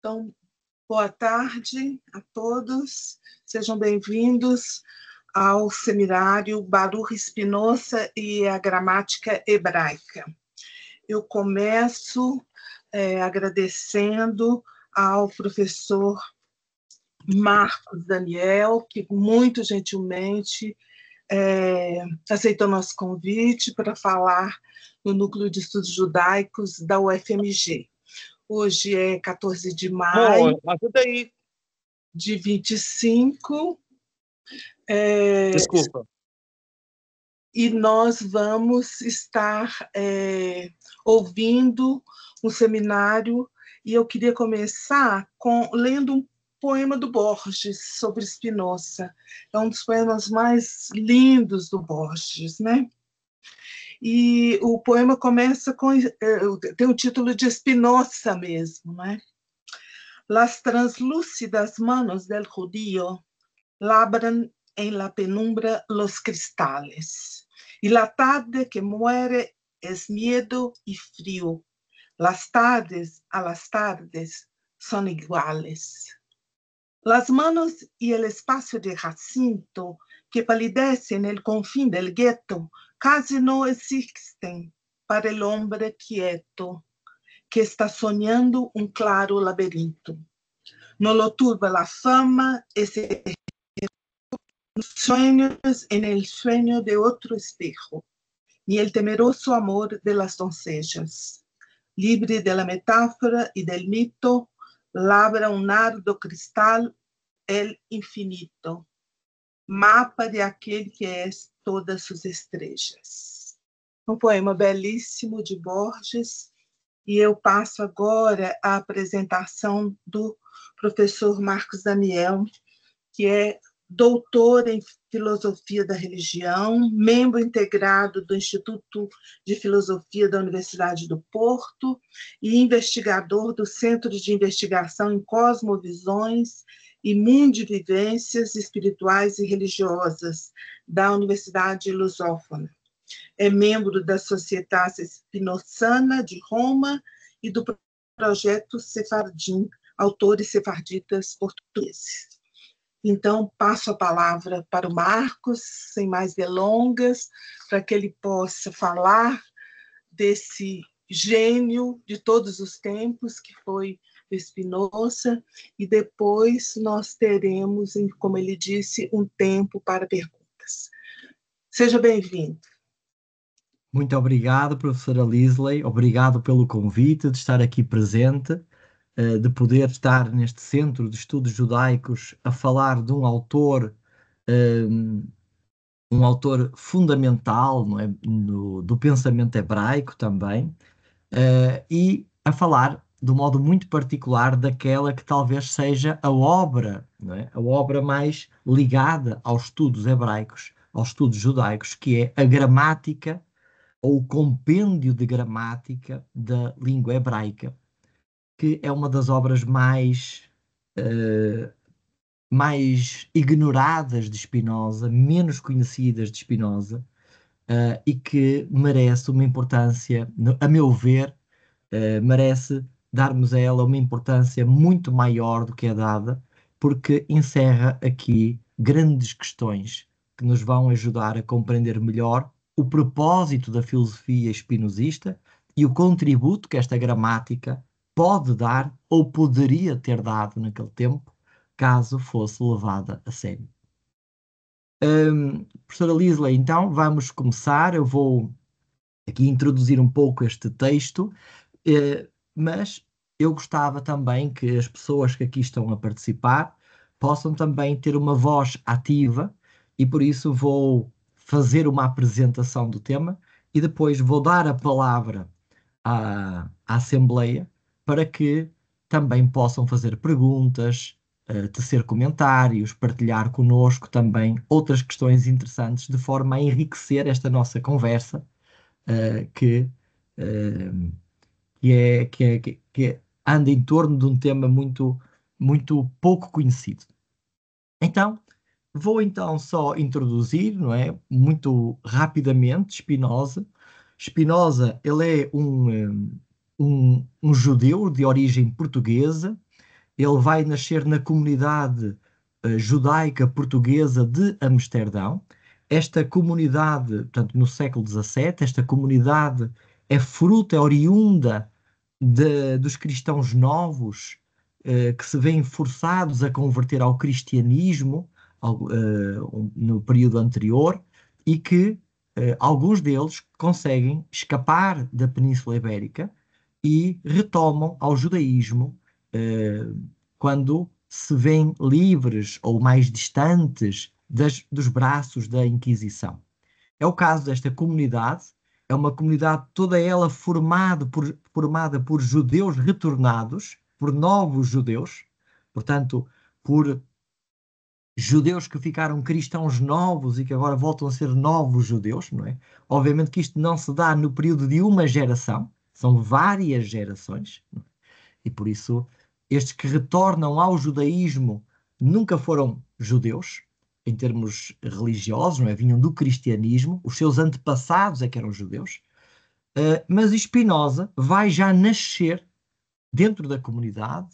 Então, boa tarde a todos, sejam bem-vindos ao seminário Baruch Spinoza e a Gramática Hebraica. Eu começo agradecendo ao professor Marcos Daniel, que muito gentilmente aceitou nosso convite para falar no Núcleo de Estudos Judaicos da UFMG. Hoje é 14 de maio de 25. Desculpa. E nós vamos estar ouvindo um seminário, e eu queria começar lendo um poema do Borges sobre Spinoza. É um dos poemas mais lindos do Borges, né? E o poema começa tem o título de Spinoza mesmo, né? Las translúcidas manos del judío labran en la penumbra los cristales, y la tarde que muere es miedo y frío. Las tardes a las tardes son iguales. Las manos y el espacio de Jacinto que palidece en el confín del gueto casi no existen para el hombre quieto que está soñando un claro laberinto. No lo turba la fama, ese sueños en el sueño de otro espejo, ni el temeroso amor de las doncellas. Libre de la metáfora y del mito, labra un nardo cristal el infinito, mapa de aquele que é todas suas estrelas. Um poema belíssimo de Borges, e eu passo agora a apresentação do professor Marcos Daniel, que é doutor em Filosofia da Religião, membro integrado do Instituto de Filosofia da Universidade do Porto e investigador do Centro de Investigação em Cosmovisões e Mundivivências Espirituais e Religiosas da Universidade Lusófona. É membro da Sociedade Spinozana de Roma e do Projeto Sefardim, Autores Sefarditas Portugueses. Então, passo a palavra para o Marcos, sem mais delongas, para que ele possa falar desse gênio de todos os tempos, que foi Spinoza, e depois nós teremos, como ele disse, um tempo para perguntas. Seja bem-vindo. Muito obrigado, professora Lisley, obrigado pelo convite de estar aqui presente, de poder estar neste Centro de Estudos Judaicos a falar de um autor fundamental, não é? Do pensamento hebraico também, e a falar de um modo muito particular daquela que talvez seja a obra, não é? A obra mais ligada aos estudos hebraicos, aos estudos judaicos, que é a gramática ou o compêndio de gramática da língua hebraica, que é uma das obras mais ignoradas de Spinoza, menos conhecidas de Spinoza, e que merece uma importância, a meu ver, merece darmos a ela uma importância muito maior do que é dada, porque encerra aqui grandes questões que nos vão ajudar a compreender melhor o propósito da filosofia spinozista e o contributo que esta gramática pode dar ou poderia ter dado naquele tempo, caso fosse levada a sério. Professora Lisley, então vamos começar. Eu vou aqui introduzir um pouco este texto, mas eu gostava também que as pessoas que aqui estão a participar possam também ter uma voz ativa, e por isso vou fazer uma apresentação do tema e depois vou dar a palavra à Assembleia para que também possam fazer perguntas, tecer comentários, partilhar connosco também outras questões interessantes, de forma a enriquecer esta nossa conversa, que anda em torno de um tema muito, muito pouco conhecido. Então, vou então só introduzir, não é, muito rapidamente, Spinoza. Spinoza, ele é um judeu de origem portuguesa, Ele vai nascer na comunidade judaica portuguesa de Amsterdão. Esta comunidade, portanto, no século XVII, esta comunidade é fruto, é oriunda dos cristãos novos que se veem forçados a converter ao cristianismo no período anterior e que alguns deles conseguem escapar da Península Ibérica e retomam ao judaísmo quando se veem livres ou mais distantes dos braços da Inquisição. É o caso desta comunidade, é uma comunidade toda ela formada por judeus retornados, por novos judeus, portanto, por judeus que ficaram cristãos novos e que agora voltam a ser novos judeus, não é? Obviamente que isto não se dá no período de uma geração, são várias gerações, não é? E por isso estes que retornam ao judaísmo nunca foram judeus, em termos religiosos, não é? Vinham do cristianismo, os seus antepassados é que eram judeus, mas Spinoza vai já nascer dentro da comunidade,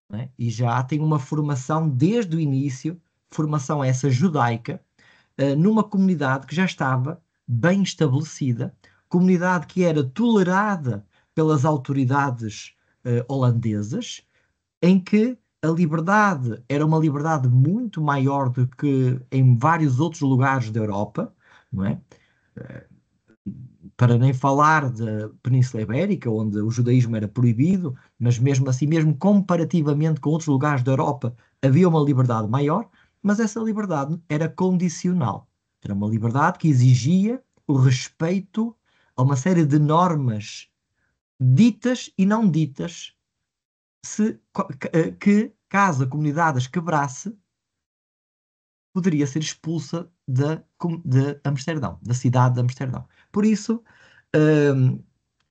não é? E já tem uma formação desde o início, formação essa judaica, numa comunidade que já estava bem estabelecida, comunidade que era tolerada pelas autoridades holandesas, em que a liberdade era uma liberdade muito maior do que em vários outros lugares da Europa, não é? Para nem falar da Península Ibérica, onde o judaísmo era proibido, mas mesmo assim, mesmo comparativamente com outros lugares da Europa, havia uma liberdade maior, mas essa liberdade era condicional. Era uma liberdade que exigia o respeito a uma série de normas ditas e não ditas, que caso a comunidade as quebrasse, poderia ser expulsa de Amsterdão, da cidade de Amsterdão. Por isso,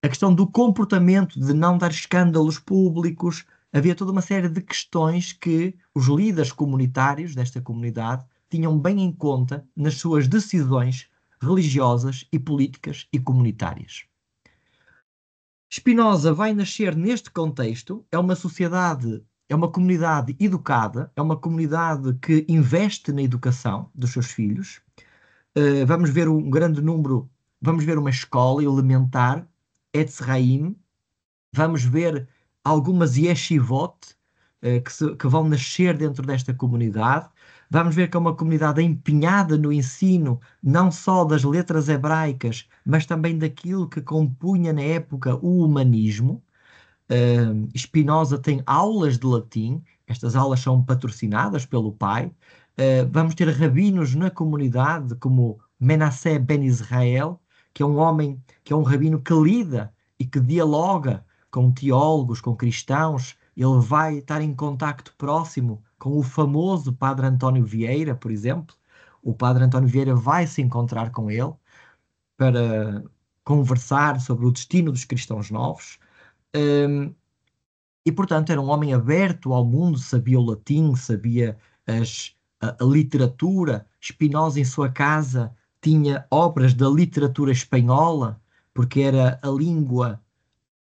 a questão do comportamento, de não dar escândalos públicos, havia toda uma série de questões que os líderes comunitários desta comunidade tinham bem em conta nas suas decisões religiosas e políticas e comunitárias. Spinoza vai nascer neste contexto, é uma sociedade, é uma comunidade educada, é uma comunidade que investe na educação dos seus filhos. Vamos ver um grande número, vamos ver uma escola elementar, Etz Haim, vamos ver algumas yeshivot que vão nascer dentro desta comunidade. Vamos ver que é uma comunidade empenhada no ensino, não só das letras hebraicas, mas também daquilo que compunha na época o humanismo. Spinoza tem aulas de latim, estas aulas são patrocinadas pelo pai. Vamos ter rabinos na comunidade, como Menasseh Ben Israel, que é um homem, que é um rabino que lida e que dialoga com teólogos, com cristãos. Ele vai estar em contacto próximo com o famoso Padre António Vieira, por exemplo. O Padre António Vieira vai se encontrar com ele para conversar sobre o destino dos cristãos novos. E, portanto, era um homem aberto ao mundo, sabia o latim, sabia a literatura. Spinoza, em sua casa, tinha obras da literatura espanhola, porque era a língua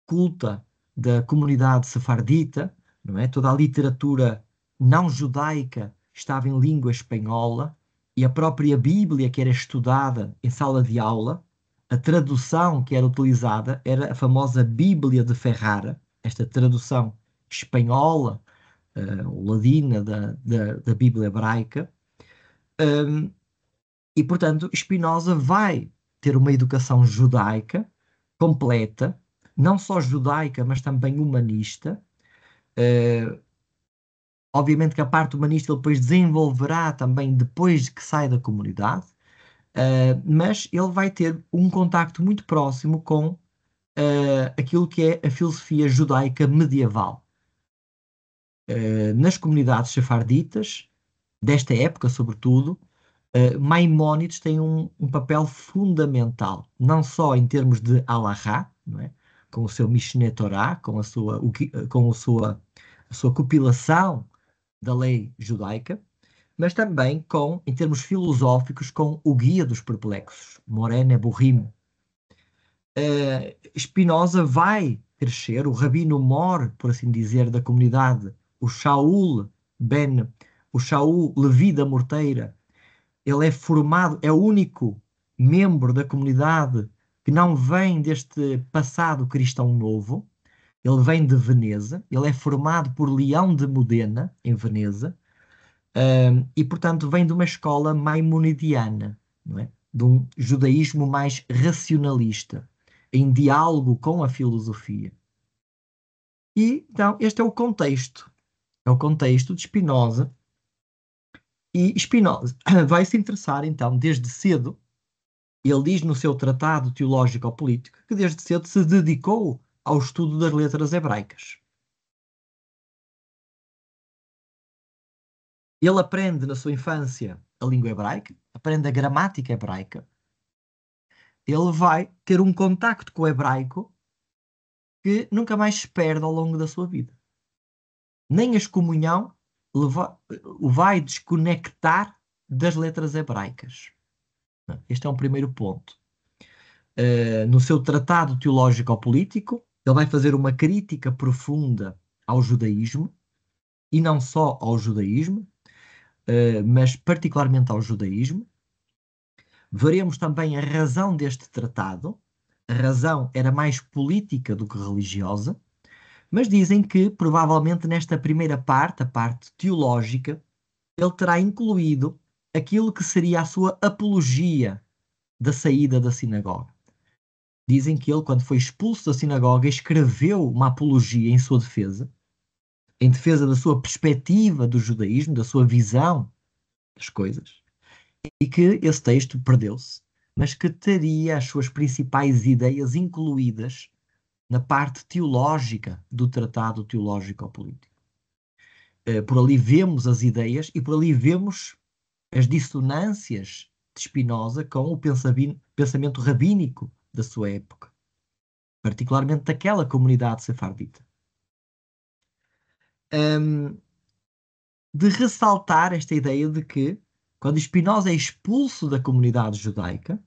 culta da comunidade sefardita, não é? Toda a literatura não judaica estava em língua espanhola e a própria Bíblia, que era estudada em sala de aula, a tradução que era utilizada era a famosa Bíblia de Ferrara, esta tradução espanhola, ladina da Bíblia hebraica. E, portanto, Spinoza vai ter uma educação judaica completa, não só judaica, mas também humanista. Obviamente que a parte humanista ele depois desenvolverá também depois que sai da comunidade, mas ele vai ter um contacto muito próximo com aquilo que é a filosofia judaica medieval. Nas comunidades sefarditas, desta época sobretudo, Maimónides tem um papel fundamental, não só em termos de Alahá, não é? Com o seu Mishneh Torah, com a sua compilação da lei judaica, mas também em termos filosóficos, com o Guia dos Perplexos, Moré Nebuchim. Spinoza vai crescer, o rabino mor, por assim dizer, da comunidade o Shaul Levi da Morteira, ele é formado, é o único membro da comunidade que não vem deste passado cristão novo. Ele vem de Veneza, ele é formado por Leão de Modena, em Veneza, e, portanto, vem de uma escola maimonidiana, não é? De um judaísmo mais racionalista, em diálogo com a filosofia. E, então, este é o contexto de Spinoza. E Spinoza vai se interessar, então, desde cedo. Ele diz no seu Tratado Teológico-Político que desde cedo se dedicou ao estudo das letras hebraicas. Ele aprende na sua infância a língua hebraica, aprende a gramática hebraica. Ele vai ter um contacto com o hebraico que nunca mais se perde ao longo da sua vida. Nem a excomunhão o vai desconectar das letras hebraicas. Este é um primeiro ponto. No seu Tratado Teológico-Político, ele vai fazer uma crítica profunda ao judaísmo, e não só ao judaísmo, mas particularmente ao judaísmo. Veremos também a razão deste tratado. A razão era mais política do que religiosa, mas dizem que provavelmente nesta primeira parte, a parte teológica, ele terá incluído aquilo que seria a sua apologia da saída da sinagoga. Dizem que ele, quando foi expulso da sinagoga, escreveu uma apologia em sua defesa, em defesa da sua perspectiva do judaísmo, da sua visão das coisas, e que esse texto perdeu-se, mas que teria as suas principais ideias incluídas na parte teológica do Tratado Teológico-Político. Por ali vemos as ideias e por ali vemos as dissonâncias de Spinoza com o pensamento rabínico da sua época, particularmente daquela comunidade sefardita. De ressaltar esta ideia de que, quando Spinoza é expulso da comunidade judaica,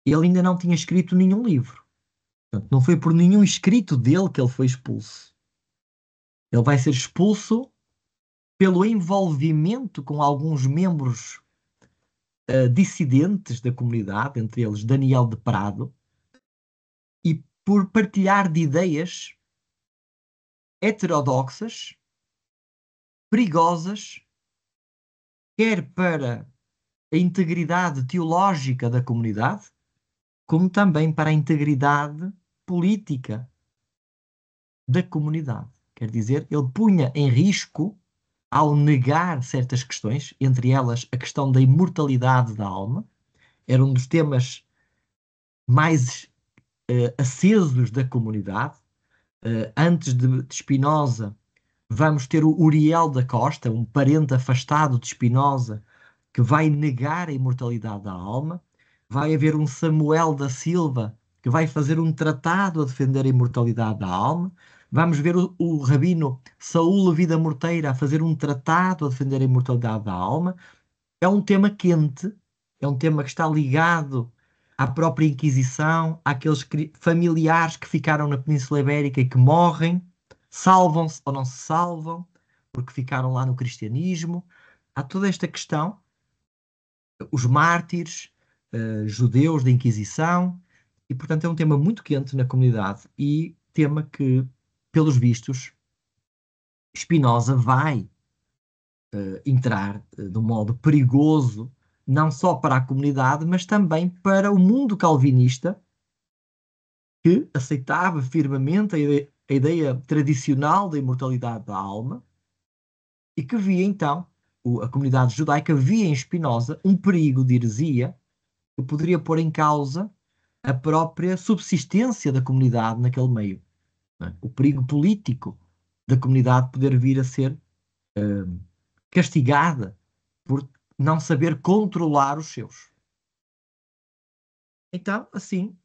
ele ainda não tinha escrito nenhum livro. Portanto, não foi por nenhum escrito dele que ele foi expulso. Ele vai ser expulso pelo envolvimento com alguns membros dissidentes da comunidade, entre eles Daniel de Prado, e por partilhar de ideias heterodoxas, perigosas, quer para a integridade teológica da comunidade, como também para a integridade política da comunidade. Quer dizer, ele punha em risco, ao negar certas questões, entre elas a questão da imortalidade da alma, era um dos temas mais acesos da comunidade. Antes de Spinoza, vamos ter o Uriel da Costa, um parente afastado de Spinoza, que vai negar a imortalidade da alma. Vai haver um Samuel da Silva, que vai fazer um tratado a defender a imortalidade da alma. Vamos ver o rabino Saúl Levi da Morteira a fazer um tratado a defender a imortalidade da alma. É um tema quente, é um tema que está ligado à própria Inquisição, àqueles familiares que ficaram na Península Ibérica e que morrem, salvam-se ou não se salvam, porque ficaram lá no cristianismo. Há toda esta questão, os mártires, judeus da Inquisição, e portanto é um tema muito quente na comunidade e tema que, pelos vistos, Spinoza vai entrar de um modo perigoso, não só para a comunidade, mas também para o mundo calvinista, que aceitava firmemente a ideia tradicional da imortalidade da alma e que via então, a comunidade judaica via em Spinoza um perigo de heresia que poderia pôr em causa a própria subsistência da comunidade naquele meio. Não é? O perigo político da comunidade poder vir a ser castigada por não saber controlar os seus. Então, assim,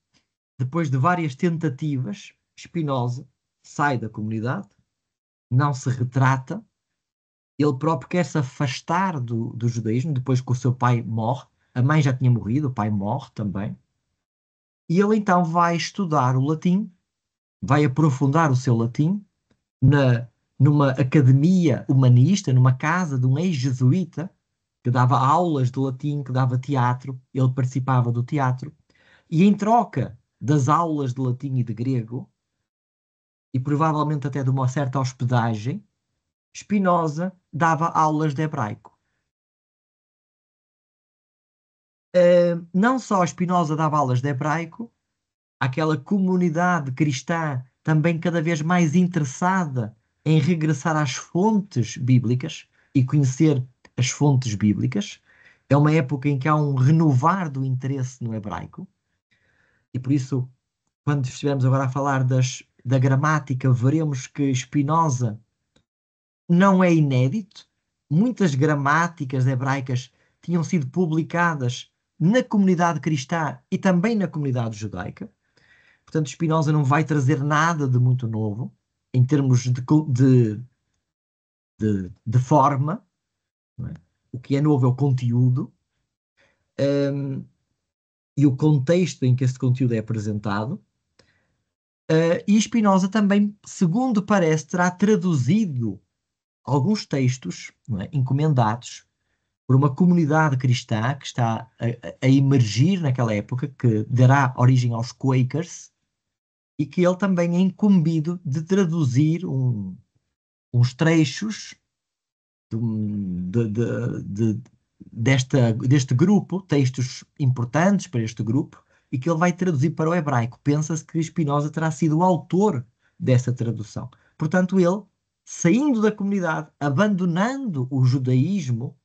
depois de várias tentativas, Spinoza sai da comunidade, não se retrata, ele próprio quer se afastar do judaísmo, depois que o seu pai morre, a mãe já tinha morrido, o pai morre também, e ele então vai estudar o latim, vai aprofundar o seu latim na numa academia humanista, numa casa de um ex-jesuíta, que dava aulas de latim, que dava teatro, ele participava do teatro, e em troca das aulas de latim e de grego, e provavelmente até de uma certa hospedagem, Spinoza dava aulas de hebraico. Não só Spinoza dava aulas de hebraico, aquela comunidade cristã também cada vez mais interessada em regressar às fontes bíblicas e conhecer as fontes bíblicas. É uma época em que há um renovar do interesse no hebraico, e por isso, quando estivermos agora a falar da gramática, veremos que Spinoza não é inédito. Muitas gramáticas hebraicas tinham sido publicadas na comunidade cristã e também na comunidade judaica. Portanto, Spinoza não vai trazer nada de muito novo em termos de forma, não é? O que é novo é o conteúdo, e o contexto em que esse conteúdo é apresentado. E Spinoza também, segundo parece, terá traduzido alguns textos, não é, encomendados por uma comunidade cristã que está a emergir naquela época, que dará origem aos Quakers, e que ele também é incumbido de traduzir uns trechos de, deste grupo, textos importantes para este grupo, e que ele vai traduzir para o hebraico. Pensa-se que Spinoza terá sido o autor dessa tradução. Portanto, ele, saindo da comunidade, abandonando o judaísmo,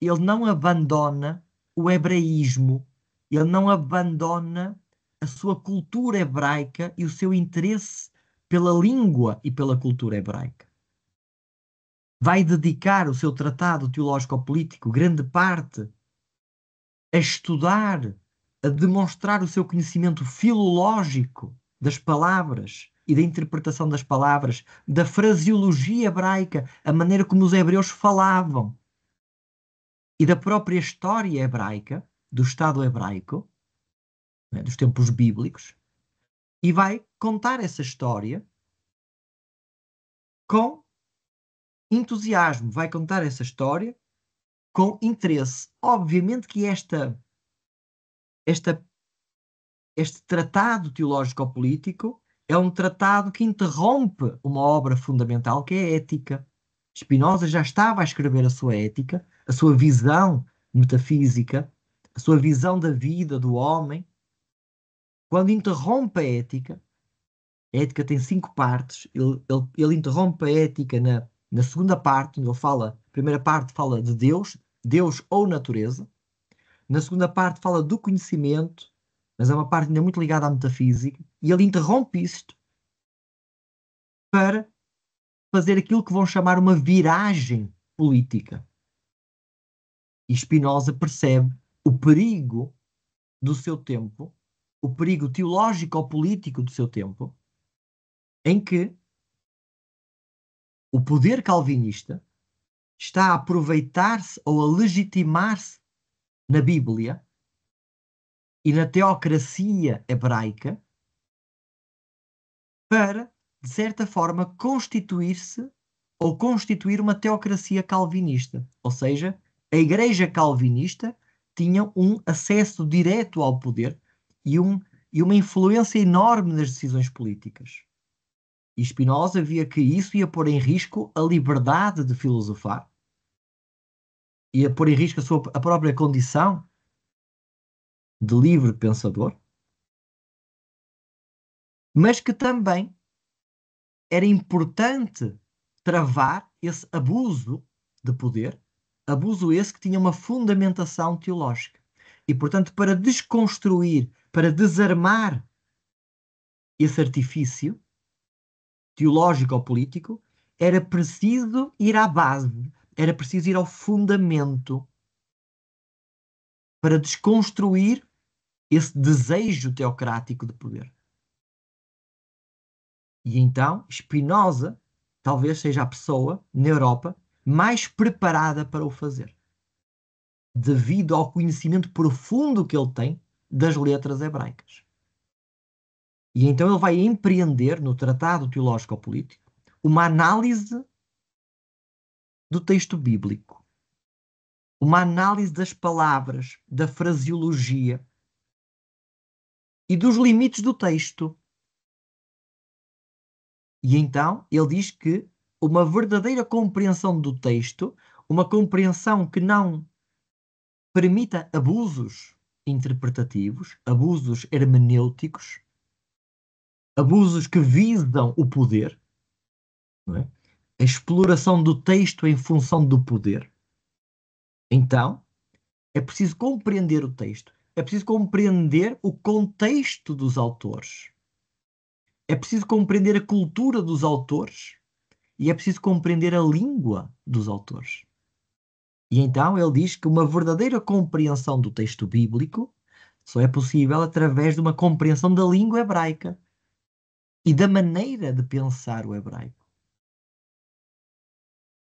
ele não abandona o hebraísmo, ele não abandona a sua cultura hebraica e o seu interesse pela língua e pela cultura hebraica. Vai dedicar o seu tratado teológico-político, grande parte, a estudar, a demonstrar o seu conhecimento filológico das palavras e da interpretação das palavras, da fraseologia hebraica, a maneira como os hebreus falavam, e da própria história hebraica, do Estado hebraico, né, dos tempos bíblicos, e vai contar essa história com entusiasmo, vai contar essa história com interesse. Obviamente que este tratado teológico-político é um tratado que interrompe uma obra fundamental que é a ética. Spinoza já estava a escrever a sua ética, a sua visão metafísica, a sua visão da vida do homem. Quando interrompe a ética tem 5 partes, ele interrompe a ética na segunda parte, onde ele fala, a primeira parte fala de Deus, Deus ou natureza. Na segunda parte fala do conhecimento, mas é uma parte ainda muito ligada à metafísica, e ele interrompe isto para fazer aquilo que vão chamar uma viragem política. E Spinoza percebe o perigo do seu tempo, o perigo teológico ou político do seu tempo, em que o poder calvinista está a aproveitar-se ou a legitimar-se na Bíblia e na teocracia hebraica para, de certa forma, constituir-se ou constituir uma teocracia calvinista. Ou seja, a Igreja calvinista tinha um acesso direto ao poder e uma influência enorme nas decisões políticas. E Spinoza via que isso ia pôr em risco a liberdade de filosofar, ia pôr em risco a própria condição de livre pensador, mas que também era importante travar esse abuso de poder, abuso esse que tinha uma fundamentação teológica. E, portanto, para desconstruir, para desarmar esse artifício teológico ou político, era preciso ir à base, era preciso ir ao fundamento para desconstruir esse desejo teocrático de poder. E então, Spinoza talvez seja a pessoa na Europa mais preparada para o fazer, devido ao conhecimento profundo que ele tem das letras hebraicas. E então ele vai empreender no Tratado Teológico-Político uma análise do texto bíblico, uma análise das palavras, da fraseologia e dos limites do texto. E então ele diz que uma verdadeira compreensão do texto, uma compreensão que não permita abusos interpretativos, abusos hermenêuticos, abusos que visam o poder, não é? A exploração do texto em função do poder. Então, é preciso compreender o texto, é preciso compreender o contexto dos autores, é preciso compreender a cultura dos autores e é preciso compreender a língua dos autores. E então ele diz que uma verdadeira compreensão do texto bíblico só é possível através de uma compreensão da língua hebraica e da maneira de pensar o hebraico.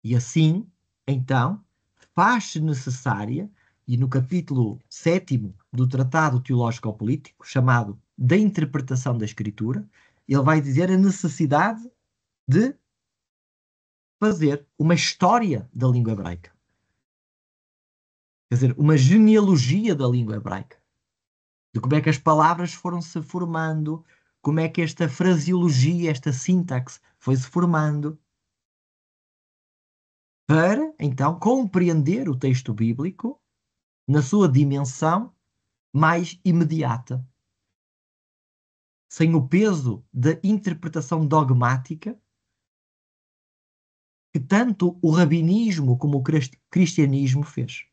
E assim, então, faz-se necessária, e no capítulo 7º do Tratado Teológico-Político, chamado da Interpretação da Escritura, ele vai dizer a necessidade de fazer uma história da língua hebraica. Quer dizer, uma genealogia da língua hebraica. De como é que as palavras foram se formando, como é que esta fraseologia, esta sintaxe foi se formando, para, então, compreender o texto bíblico na sua dimensão mais imediata, sem o peso da interpretação dogmática que tanto o rabinismo como o cristianismo fez.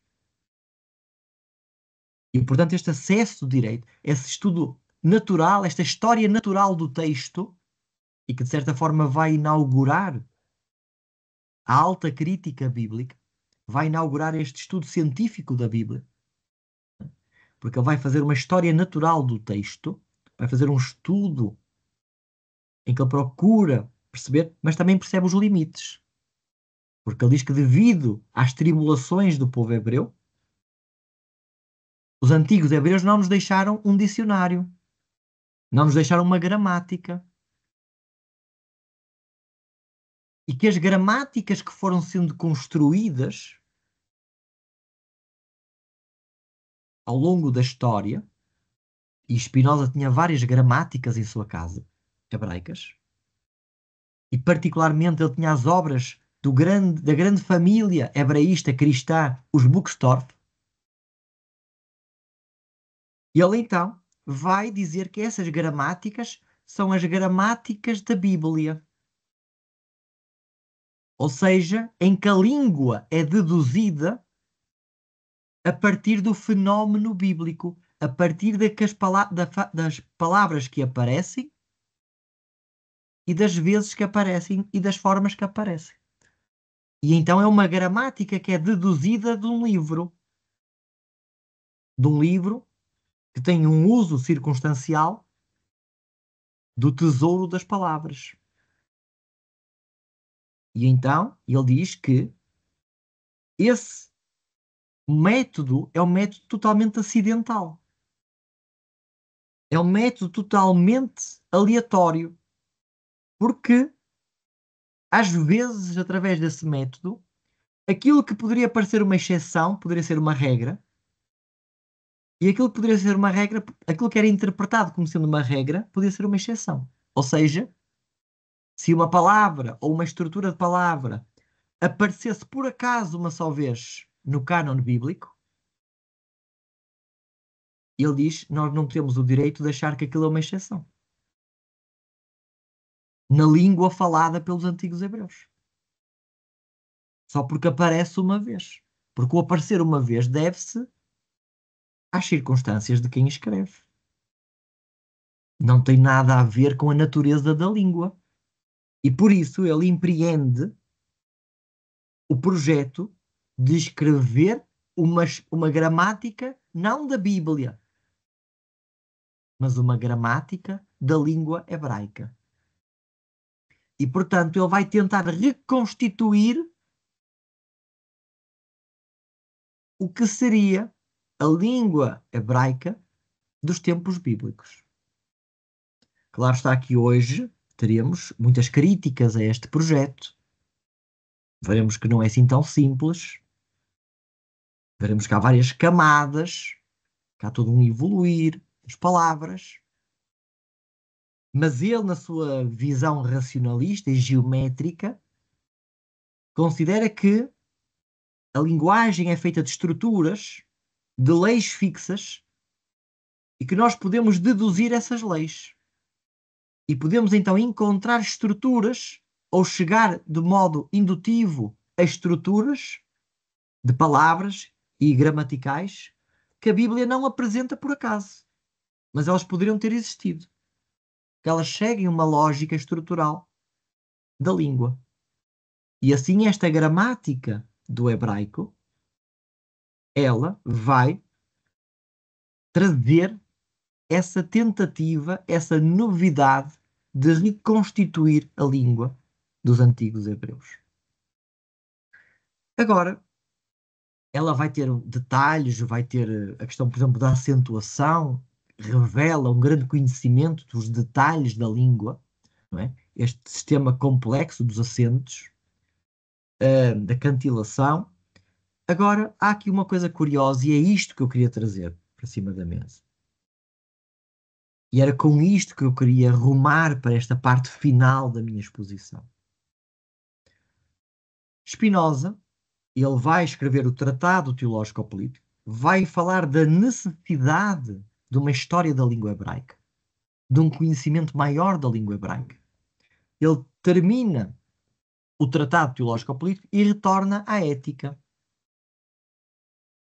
E, portanto, este acesso direito, esse estudo natural, esta história natural do texto, e que, de certa forma, vai inaugurar a alta crítica bíblica, vai inaugurar este estudo científico da Bíblia, porque ele vai fazer uma história natural do texto, vai fazer um estudo em que ele procura perceber, mas também percebe os limites. Porque ele diz que devido às tribulações do povo hebreu, os antigos hebreus não nos deixaram um dicionário, não nos deixaram uma gramática. E que as gramáticas que foram sendo construídas ao longo da história, e Spinoza tinha várias gramáticas em sua casa, hebraicas, e particularmente ele tinha as obras da grande família hebraísta cristã, os Buxtorf. E ele então vai dizer que essas gramáticas são as gramáticas da Bíblia. Ou seja, em que a língua é deduzida a partir do fenómeno bíblico, a partir das palavras que aparecem e das vezes que aparecem e das formas que aparecem. E então é uma gramática que é deduzida de um livro que tem um uso circunstancial do tesouro das palavras. E então ele diz que esse método é um método totalmente acidental. É um método totalmente aleatório. Porque, às vezes, através desse método, aquilo que poderia parecer uma exceção poderia ser uma regra. E aquilo que poderia ser uma regra, aquilo que era interpretado como sendo uma regra, podia ser uma exceção. Ou seja, se uma palavra ou uma estrutura de palavra aparecesse por acaso uma só vez no cânon bíblico, ele diz, nós não temos o direito de achar que aquilo é uma exceção. Na língua falada pelos antigos hebreus. Só porque aparece uma vez. Porque o aparecer uma vez deve-se às circunstâncias de quem escreve. Não tem nada a ver com a natureza da língua. E por isso ele empreende o projeto de escrever uma gramática não da Bíblia, mas uma gramática da língua hebraica. E, portanto, ele vai tentar reconstituir o que seria a língua hebraica dos tempos bíblicos. Claro está que hoje teremos muitas críticas a este projeto. Veremos que não é assim tão simples. Veremos que há várias camadas, que há todo um evoluir das palavras. Mas ele, na sua visão racionalista e geométrica, considera que a linguagem é feita de estruturas, de leis fixas, e que nós podemos deduzir essas leis. E podemos então encontrar estruturas ou chegar de modo indutivo a estruturas de palavras e gramaticais que a Bíblia não apresenta por acaso, mas elas poderiam ter existido. Que elas seguem uma lógica estrutural da língua. E assim esta gramática do hebraico, ela vai trazer essa tentativa, essa novidade de reconstituir a língua dos antigos hebreus. Agora, ela vai ter detalhes, vai ter a questão, por exemplo, da acentuação, revela um grande conhecimento dos detalhes da língua, não é? Este sistema complexo dos acentos, da cantilação. Agora, há aqui uma coisa curiosa e é isto que eu queria trazer para cima da mesa. E era com isto que eu queria rumar para esta parte final da minha exposição. Spinoza, ele vai escrever o Tratado Teológico-Político, vai falar da necessidade de uma história da língua hebraica, de um conhecimento maior da língua hebraica. Ele termina o Tratado Teológico-Político e retorna à ética.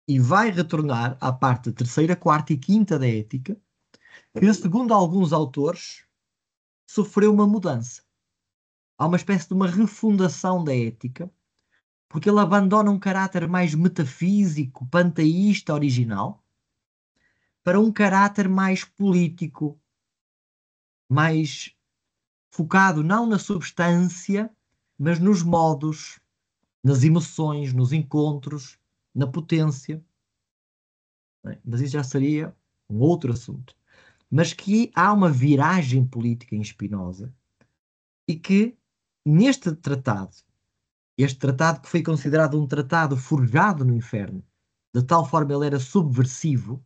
E vai retornar à parte terceira, quarta e quinta da ética, que, segundo alguns autores, sofreu uma mudança. Há uma espécie de uma refundação da ética, porque ele abandona um caráter mais metafísico, panteísta, original, para um caráter mais político, mais focado não na substância, mas nos modos, nas emoções, nos encontros, na potência. Mas isso já seria um outro assunto. Mas que há uma viragem política em Spinoza e que neste tratado, este tratado que foi considerado um tratado forjado no inferno, de tal forma ele era subversivo,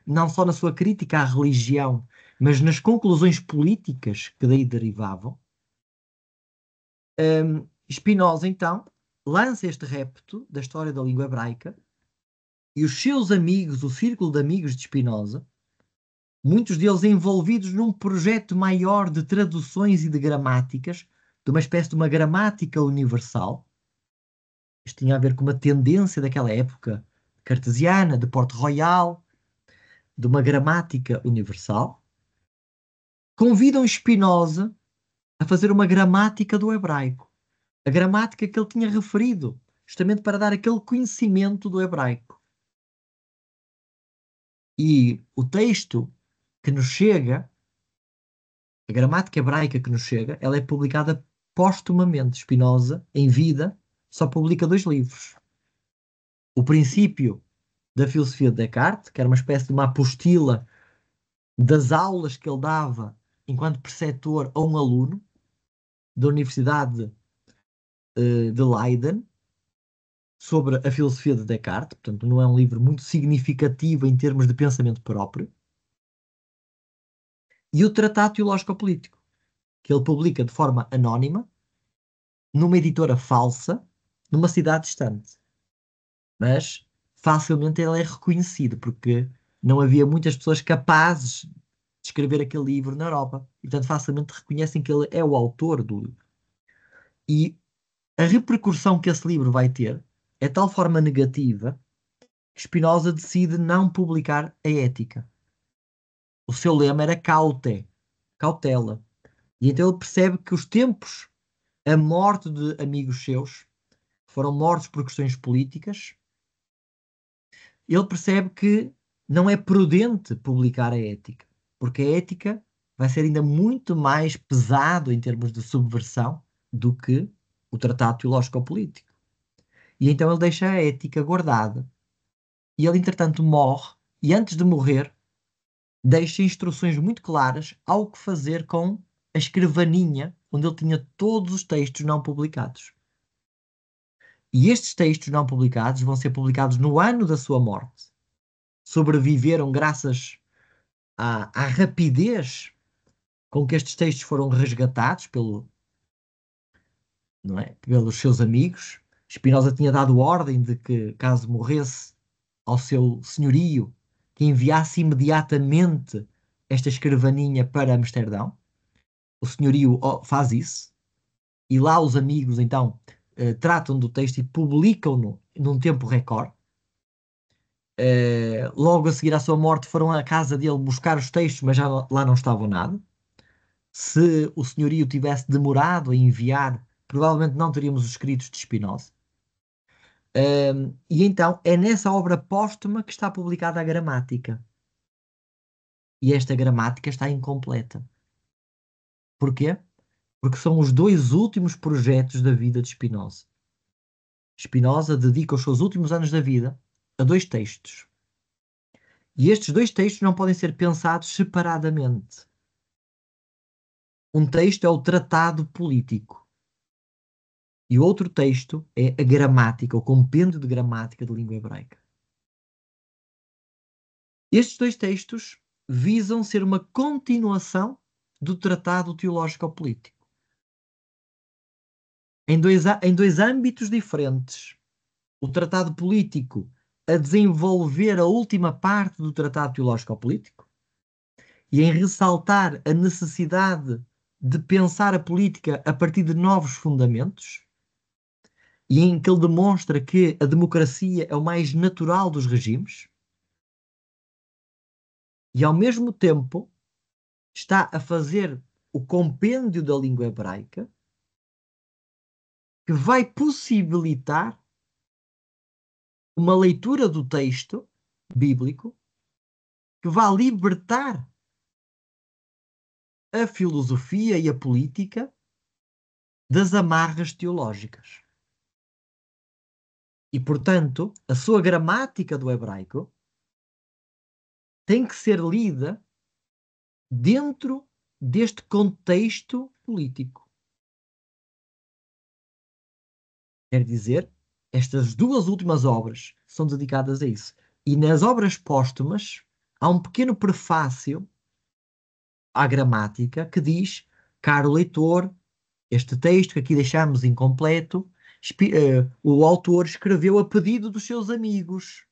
não só na sua crítica à religião, mas nas conclusões políticas que daí derivavam, Spinoza então lança este repto da história da língua hebraica e os seus amigos, o círculo de amigos de Spinoza, muitos deles envolvidos num projeto maior de traduções e de gramáticas, de uma espécie de uma gramática universal. Isto tinha a ver com uma tendência daquela época cartesiana, de Port-Royal, de uma gramática universal. Convidam Spinoza a fazer uma gramática do hebraico. A gramática que ele tinha referido, justamente para dar aquele conhecimento do hebraico. E o texto que nos chega, a gramática hebraica que nos chega, ela é publicada póstumamente. Spinoza, em vida, só publica 2 livros. O Princípio da Filosofia de Descartes, que era uma espécie de uma apostila das aulas que ele dava enquanto preceptor a um aluno da Universidade de Leiden, sobre a filosofia de Descartes. Portanto, não é um livro muito significativo em termos de pensamento próprio. E o Tratado Teológico-Político, que ele publica de forma anónima, numa editora falsa, numa cidade distante. Mas facilmente ele é reconhecido, porque não havia muitas pessoas capazes de escrever aquele livro na Europa. E, portanto, facilmente reconhecem que ele é o autor do livro. E a repercussão que esse livro vai ter é de tal forma negativa que Spinoza decide não publicar a Ética. O seu lema era caute, cautela. E então ele percebe que os tempos, a morte de amigos seus, que foram mortos por questões políticas, ele percebe que não é prudente publicar a Ética, porque a Ética vai ser ainda muito mais pesado em termos de subversão do que o Tratado Teológico-Político. E então ele deixa a Ética guardada. E ele, entretanto, morre, e antes de morrer, deixa instruções muito claras ao que fazer com a escrivaninha onde ele tinha todos os textos não publicados. E estes textos não publicados vão ser publicados no ano da sua morte. Sobreviveram graças à rapidez com que estes textos foram resgatados não é, pelos seus amigos. Spinoza tinha dado ordem de que, caso morresse, ao seu senhorio, que enviasse imediatamente esta escrivaninha para Amsterdão. O senhorio faz isso, e lá os amigos, então, tratam do texto e publicam-no num tempo recorde. Logo a seguir à sua morte foram à casa dele buscar os textos, mas já lá não estavam nada. Se o senhorio tivesse demorado a enviar, provavelmente não teríamos os escritos de Spinoza. E então é nessa obra póstuma que está publicada a gramática. E esta gramática está incompleta. Porquê? Porque são os dois últimos projetos da vida de Spinoza. Spinoza dedica os seus últimos anos da vida a dois textos. E estes dois textos não podem ser pensados separadamente. Um texto é o tratado político. E o outro texto é a gramática, o compêndio de gramática de língua hebraica. Estes dois textos visam ser uma continuação do tratado teológico-político. Em dois âmbitos diferentes. O tratado político a desenvolver a última parte do tratado teológico-político e em ressaltar a necessidade de pensar a política a partir de novos fundamentos, e em que ele demonstra que a democracia é o mais natural dos regimes, e ao mesmo tempo está a fazer o compêndio da língua hebraica, que vai possibilitar uma leitura do texto bíblico que vai libertar a filosofia e a política das amarras teológicas. E, portanto, a sua gramática do hebraico tem que ser lida dentro deste contexto político. Quer dizer, estas duas últimas obras são dedicadas a isso. E nas obras póstumas há um pequeno prefácio à gramática que diz: caro leitor, este texto que aqui deixamos incompleto, o autor escreveu a pedido dos seus amigos.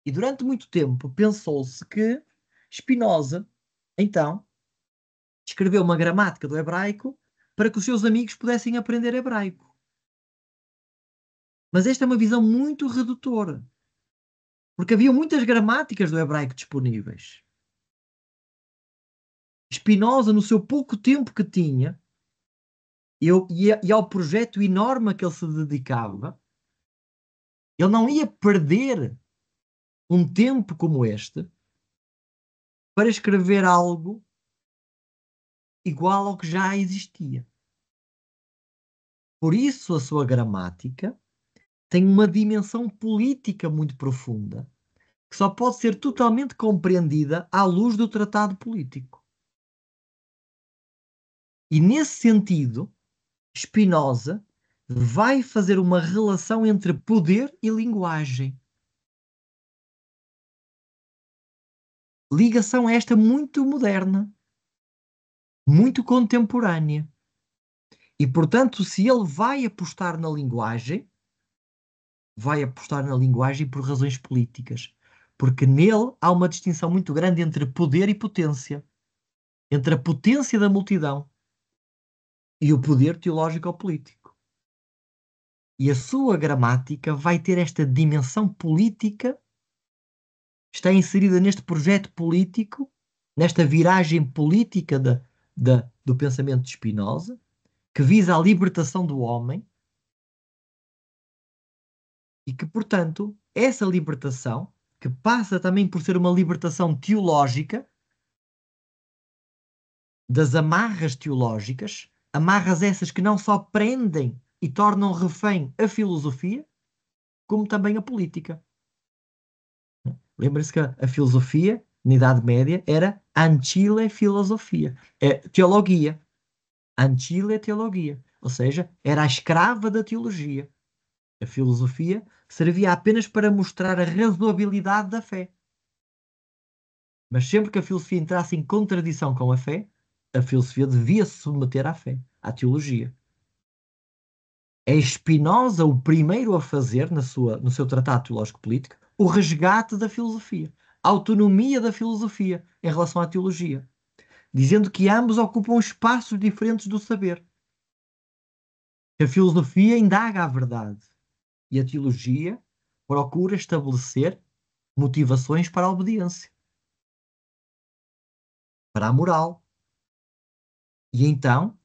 E durante muito tempo pensou-se que Spinoza, então, escreveu uma gramática do hebraico para que os seus amigos pudessem aprender hebraico. Mas esta é uma visão muito redutora, porque havia muitas gramáticas do hebraico disponíveis. Spinoza, no seu pouco tempo que tinha, e ao projeto enorme a que ele se dedicava, ele não ia perder um tempo como este para escrever algo igual ao que já existia. Por isso, a sua gramática tem uma dimensão política muito profunda, que só pode ser totalmente compreendida à luz do tratado político. E nesse sentido, Spinoza vai fazer uma relação entre poder e linguagem. Ligação esta muito moderna, muito contemporânea. E, portanto, se ele vai apostar na linguagem, vai apostar na linguagem por razões políticas. Porque nele há uma distinção muito grande entre poder e potência. Entre a potência da multidão e o poder teológico ou político. E a sua gramática vai ter esta dimensão política, está inserida neste projeto político, nesta viragem política do pensamento de Spinoza, que visa a libertação do homem e que, portanto, essa libertação, que passa também por ser uma libertação teológica, das amarras teológicas, amarras essas que não só prendem e tornam refém a filosofia, como também a política. Lembra-se que a filosofia na Idade Média era ancile filosofia, teologia. Ancile teologia, ou seja, era a escrava da teologia. A filosofia servia apenas para mostrar a razoabilidade da fé. Mas sempre que a filosofia entrasse em contradição com a fé, a filosofia devia se submeter à fé, à teologia. É Spinoza o primeiro a fazer, no seu Tratado Teológico Político, o resgate da filosofia, a autonomia da filosofia em relação à teologia, dizendo que ambos ocupam espaços diferentes do saber. A filosofia indaga a verdade e a teologia procura estabelecer motivações para a obediência, para a moral. E então,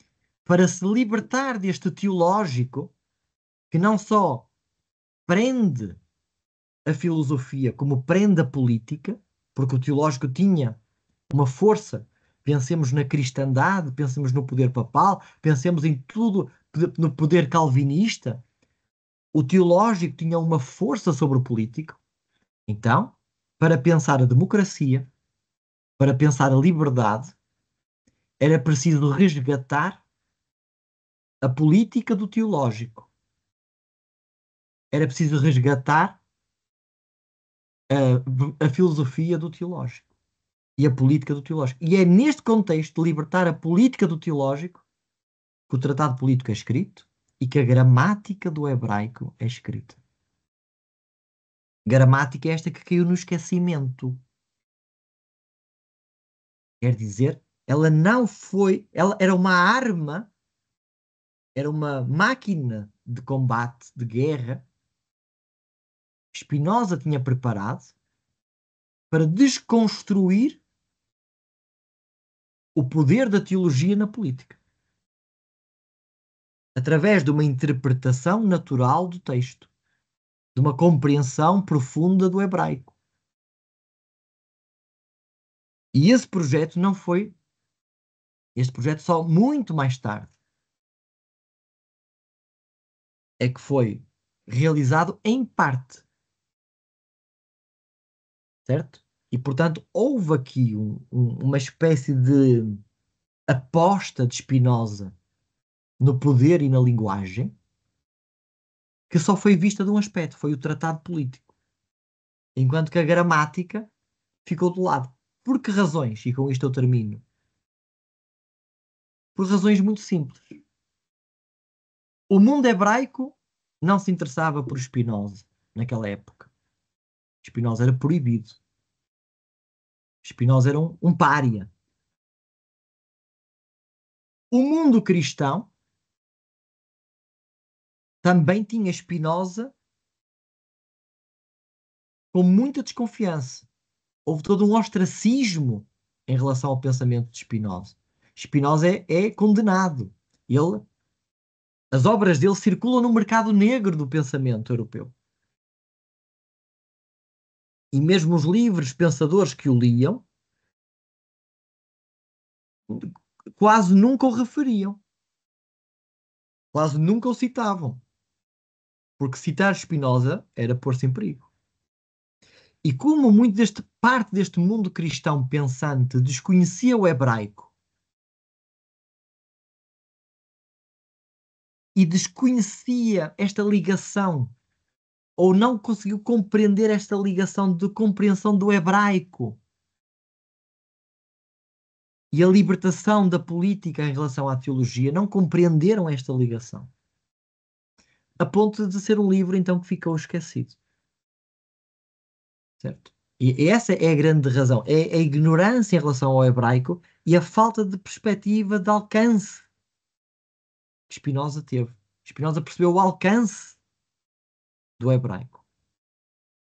para se libertar deste teológico que não só prende a filosofia como prende a política, porque o teológico tinha uma força. Pensemos na cristandade, pensemos no poder papal, pensemos em tudo, no poder calvinista. O teológico tinha uma força sobre o político. Então, para pensar a democracia, para pensar a liberdade, era preciso resgatar a política do teológico. Era preciso resgatar a filosofia do teológico e a política do teológico. E é neste contexto de libertar a política do teológico que o tratado político é escrito e que a gramática do hebraico é escrita. Gramática é esta que caiu no esquecimento. Quer dizer, ela não foi, ela era uma arma, era uma máquina de combate, de guerra, que Spinoza tinha preparado para desconstruir o poder da teologia na política, através de uma interpretação natural do texto, de uma compreensão profunda do hebraico. E esse projeto não foi, este projeto só muito mais tarde é que foi realizado em parte, certo? E, portanto, houve aqui uma espécie de aposta de Spinoza no poder e na linguagem que só foi vista de um aspecto, foi o tratado político. Enquanto que a gramática ficou do lado. Por que razões? E com isto eu termino. Por razões muito simples. O mundo hebraico não se interessava por Spinoza naquela época. Spinoza era proibido. Spinoza era um pária. O mundo cristão também tinha Spinoza com muita desconfiança. Houve todo um ostracismo em relação ao pensamento de Spinoza. Spinoza é condenado. As obras dele circulam no mercado negro do pensamento europeu. E mesmo os livres pensadores que o liam quase nunca o referiam. Quase nunca o citavam. Porque citar Spinoza era pôr-se em perigo. E como parte deste mundo cristão pensante desconhecia o hebraico e desconhecia esta ligação, ou não conseguiu compreender esta ligação de compreensão do hebraico e a libertação da política em relação à teologia, não compreenderam esta ligação. A ponto de ser um livro, então, que ficou esquecido. Certo? E essa é a grande razão. É a ignorância em relação ao hebraico e a falta de perspectiva de alcance que Spinoza teve. Spinoza percebeu o alcance do hebraico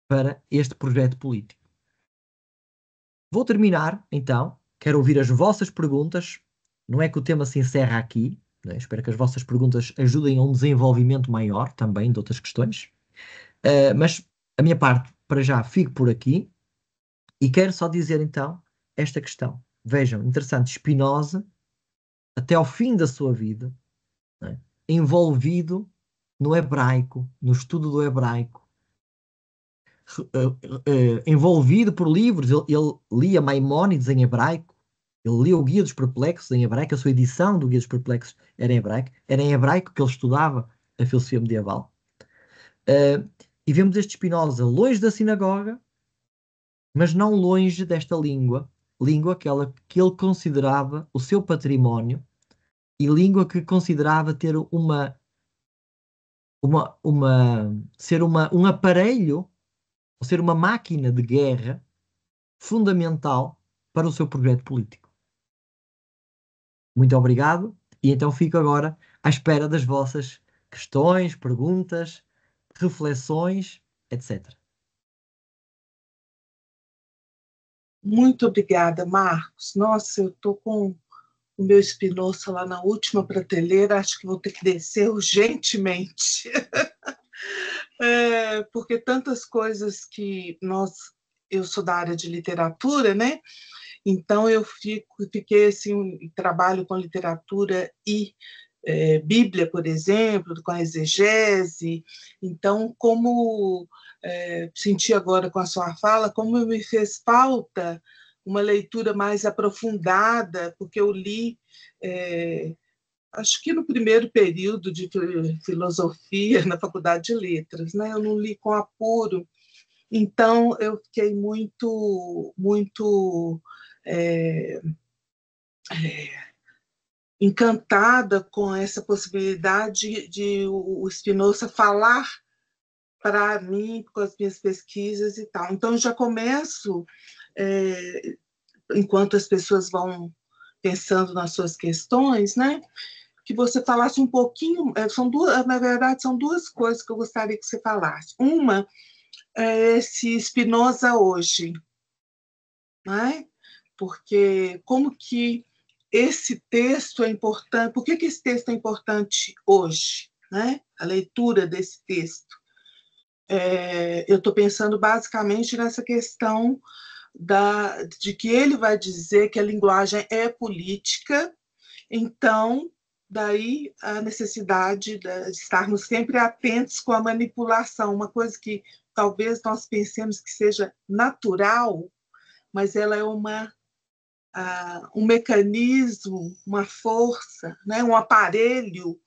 para este projeto político. Vou terminar, então. Quero ouvir as vossas perguntas. Não é que o tema se encerra aqui, né? Espero que as vossas perguntas ajudem a um desenvolvimento maior também de outras questões. Mas a minha parte, para já, fico por aqui. E quero só dizer, então, esta questão. Vejam, interessante, Spinoza, até ao fim da sua vida, né, envolvido no hebraico, no estudo do hebraico, envolvido por livros. Ele lia Maimónides em hebraico, ele lia o Guia dos Perplexos em hebraico, a sua edição do Guia dos Perplexos era em hebraico que ele estudava a filosofia medieval. E vemos este Spinoza longe da sinagoga, mas não longe desta língua que ele considerava o seu património e língua que considerava ter ser um aparelho, ou ser uma máquina de guerra fundamental para o seu projeto político. Muito obrigado, e então fico agora à espera das vossas questões, perguntas, reflexões, etc. Muito obrigada, Marcos. Nossa, eu estou com o meu Spinoza lá na última prateleira, acho que vou ter que descer urgentemente. Porque tantas coisas que eu sou da área de literatura, né? Então eu fiquei assim, trabalho com literatura e Bíblia, por exemplo, com a exegese. Então, como senti agora com a sua fala, como me fez falta uma leitura mais aprofundada, porque eu li, acho que no primeiro período de filosofia na Faculdade de Letras, né? Eu não li com apuro. Então, eu fiquei muito encantada com essa possibilidade de o Spinoza falar para mim, com as minhas pesquisas e tal. Então, eu já começo, enquanto as pessoas vão pensando nas suas questões, né? Que você falasse um pouquinho, na verdade, são duas coisas que eu gostaria que você falasse. Uma é esse Spinoza hoje, né? Porque como que esse texto é importante, por que esse texto é importante hoje, né? A leitura desse texto. Eu estou pensando basicamente nessa questão de que ele vai dizer que a linguagem é política, então, daí a necessidade de estarmos sempre atentos com a manipulação, uma coisa que talvez nós pensemos que seja natural, mas ela é um mecanismo, uma força, né? Um aparelho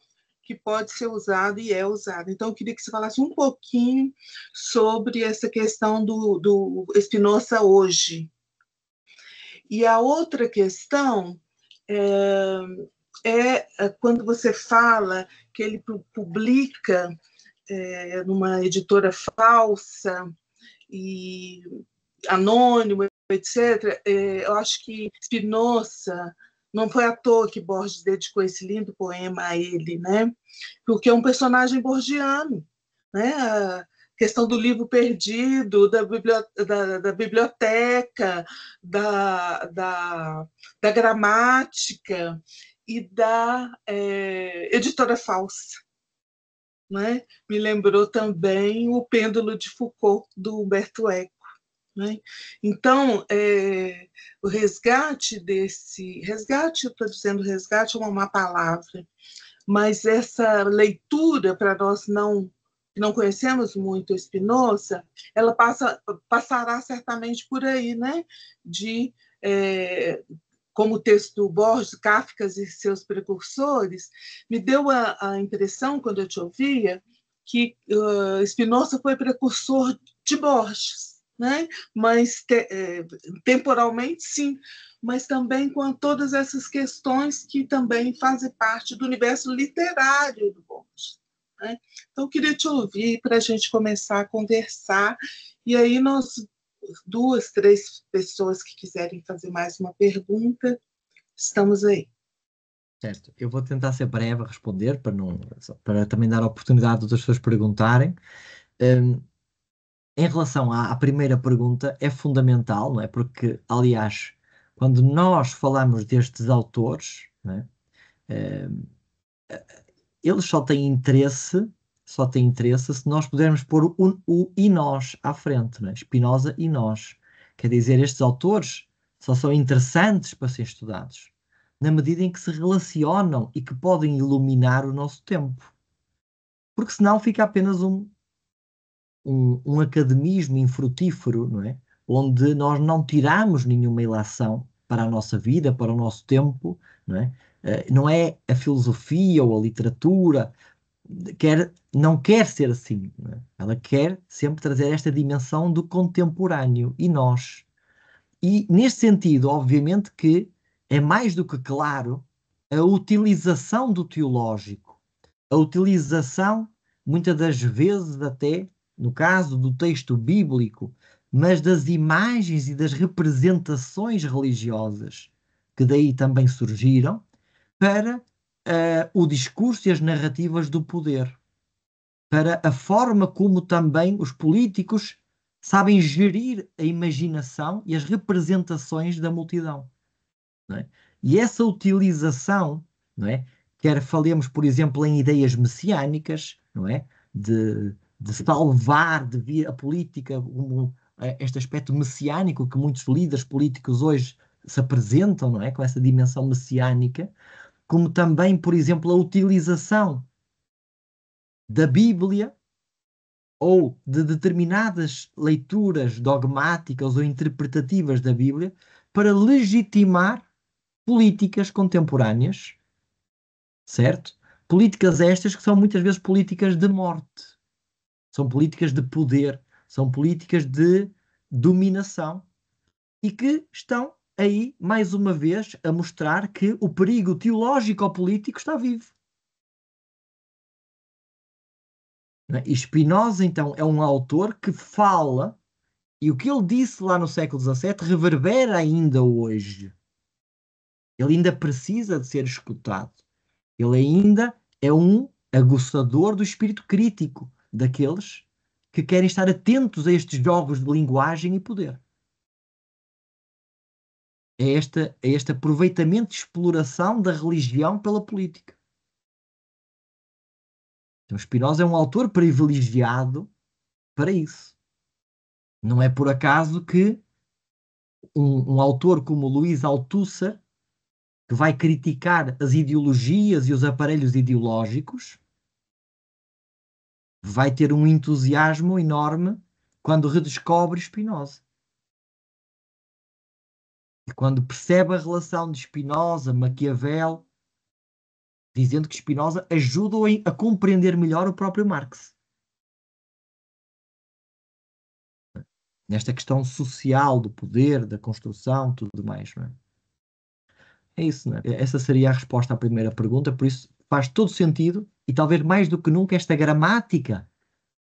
que pode ser usado e é usado. Então, eu queria que você falasse um pouquinho sobre essa questão do Spinoza hoje. E a outra questão quando você fala que ele publica numa editora falsa e anônimo, etc. Eu acho que Spinoza, não foi à toa que Borges dedicou esse lindo poema a ele, né? Porque é um personagem borgiano, né? A questão do livro perdido, da biblioteca, da gramática e da editora falsa. Né? Me lembrou também o Pêndulo de Foucault, do Humberto Eco. Né? Então, o resgate eu estou dizendo resgate é uma má palavra, mas essa leitura, para nós não conhecemos muito Spinoza, ela passará certamente por aí, né? Como o texto do Borges, Kafka e seus precursores, me deu a impressão, quando eu te ouvia, que Spinoza foi precursor de Borges, né? Mas temporalmente, sim, mas também com todas essas questões que também fazem parte do universo literário do Borges. Né? Então, eu queria te ouvir para a gente começar a conversar, e aí nós, 2, 3 pessoas que quiserem fazer mais uma pergunta, estamos aí. Certo, eu vou tentar ser breve a responder para também dar a oportunidade de outras pessoas perguntarem. Em relação à primeira pergunta, é fundamental, não é? Porque, aliás, quando nós falamos destes autores, não é? Eles só têm interesse se nós pudermos pôr o e nós à frente, não é? Spinoza e nós. Quer dizer, estes autores só são interessantes para serem estudados na medida em que se relacionam e que podem iluminar o nosso tempo. Porque senão fica apenas um academismo infrutífero, não é? Onde nós não tiramos nenhuma ilação para a nossa vida, para o nosso tempo, não é? Não é a filosofia ou a literatura, não quer ser assim, não é? Ela quer sempre trazer esta dimensão do contemporâneo e nós. E neste sentido, obviamente que é mais do que claro a utilização do teológico, a utilização, muitas das vezes até, no caso do texto bíblico, mas das imagens e das representações religiosas que daí também surgiram, para o discurso e as narrativas do poder, para a forma como também os políticos sabem gerir a imaginação e as representações da multidão, não é? E essa utilização, não é? Quer falemos, por exemplo, em ideias messiânicas, não é? De salvar, de vir a política como este aspecto messiânico que muitos líderes políticos hoje se apresentam, não é? Com essa dimensão messiânica, como também, por exemplo, a utilização da Bíblia ou de determinadas leituras dogmáticas ou interpretativas da Bíblia para legitimar políticas contemporâneas, certo? Políticas estas que são muitas vezes políticas de morte, são políticas de poder, são políticas de dominação e que estão aí, mais uma vez, a mostrar que o perigo teológico ou político está vivo. Não é? E Spinoza, então, é um autor que fala, e o que ele disse lá no século XVII reverbera ainda hoje. Ele ainda precisa de ser escutado. Ele ainda é um aguçador do espírito crítico daqueles que querem estar atentos a estes jogos de linguagem e poder. É este aproveitamento e exploração da religião pela política. Então, Spinoza é um autor privilegiado para isso. Não é por acaso que um autor como Luís Althusser, que vai criticar as ideologias e os aparelhos ideológicos, vai ter um entusiasmo enorme quando redescobre Spinoza. E quando percebe a relação de Spinoza, Maquiavel, dizendo que Spinoza ajuda a compreender melhor o próprio Marx. Nesta questão social, do poder, da construção, tudo mais. Não é? É isso, não é? Essa seria a resposta à primeira pergunta, por isso faz todo sentido e talvez mais do que nunca esta gramática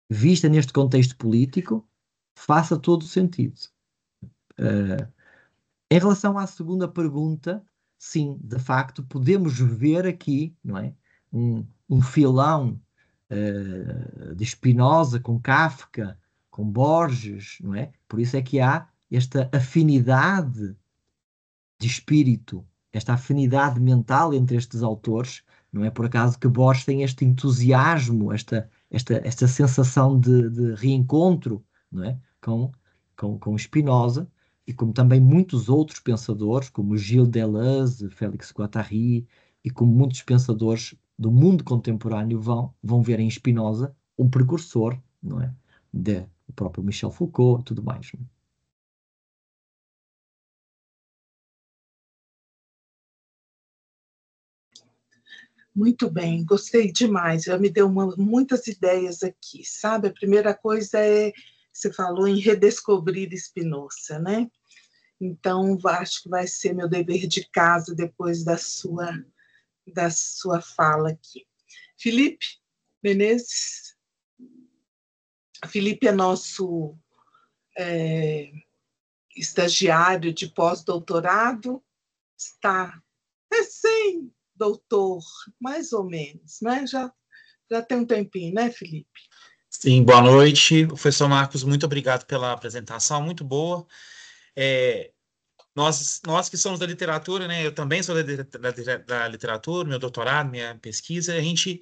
vista neste contexto político faça todo sentido. Em relação à segunda pergunta, sim, de facto, podemos ver aqui, não é? Um filão de Spinoza com Kafka, com Borges, não é? Por isso é que há esta afinidade de espírito, esta afinidade mental entre estes autores. Não é por acaso que Borges tem este entusiasmo, esta sensação de reencontro, não é? com Spinoza, e como também muitos outros pensadores, como Gilles Deleuze, Félix Guattari, e como muitos pensadores do mundo contemporâneo vão ver em Spinoza um precursor, não é? O próprio Michel Foucault e tudo mais. Não é? Muito bem, gostei demais. Já me deu muitas ideias aqui, sabe? A primeira coisa é, você falou em redescobrir Spinoza, né? Então, acho que vai ser meu dever de casa depois da sua fala aqui. Felipe Menezes. Felipe é nosso estagiário de pós-doutorado, está recém-doutor, mais ou menos, né? Já tem um tempinho, né, Felipe? Sim, boa noite. Professor Marcos, muito obrigado pela apresentação, muito boa. Nós que somos da literatura, né? Eu também sou da literatura, meu doutorado, minha pesquisa, a gente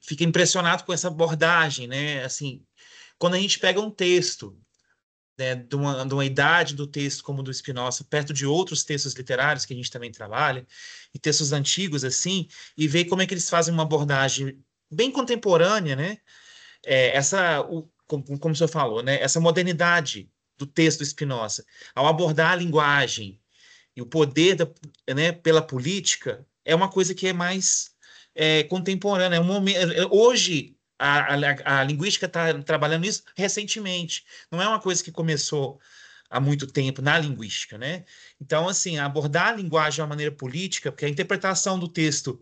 fica impressionado com essa abordagem, né? Assim, quando a gente pega um texto, né, de uma idade do texto como o do Spinoza, perto de outros textos literários que a gente também trabalha, e textos antigos, assim, e vê como é que eles fazem uma abordagem bem contemporânea, né? como o senhor falou, né, essa modernidade do texto do Spinoza, ao abordar a linguagem e o poder né, pela política, é uma coisa que é mais contemporânea. Hoje, a linguística está trabalhando isso recentemente. Não é uma coisa que começou há muito tempo na linguística, né? Então, assim, abordar a linguagem de uma maneira política, porque a interpretação do texto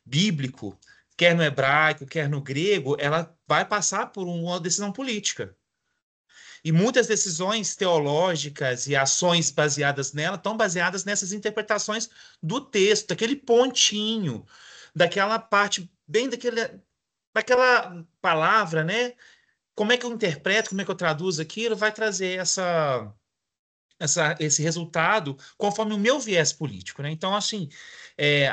bíblico, quer no hebraico, quer no grego, ela vai passar por uma decisão política. E muitas decisões teológicas e ações baseadas nela estão baseadas nessas interpretações do texto, daquele pontinho, daquela parte, bem daquela palavra, né? Como é que eu interpreto, como é que eu traduzo aquilo, vai trazer esse resultado conforme o meu viés político, né? Então, assim,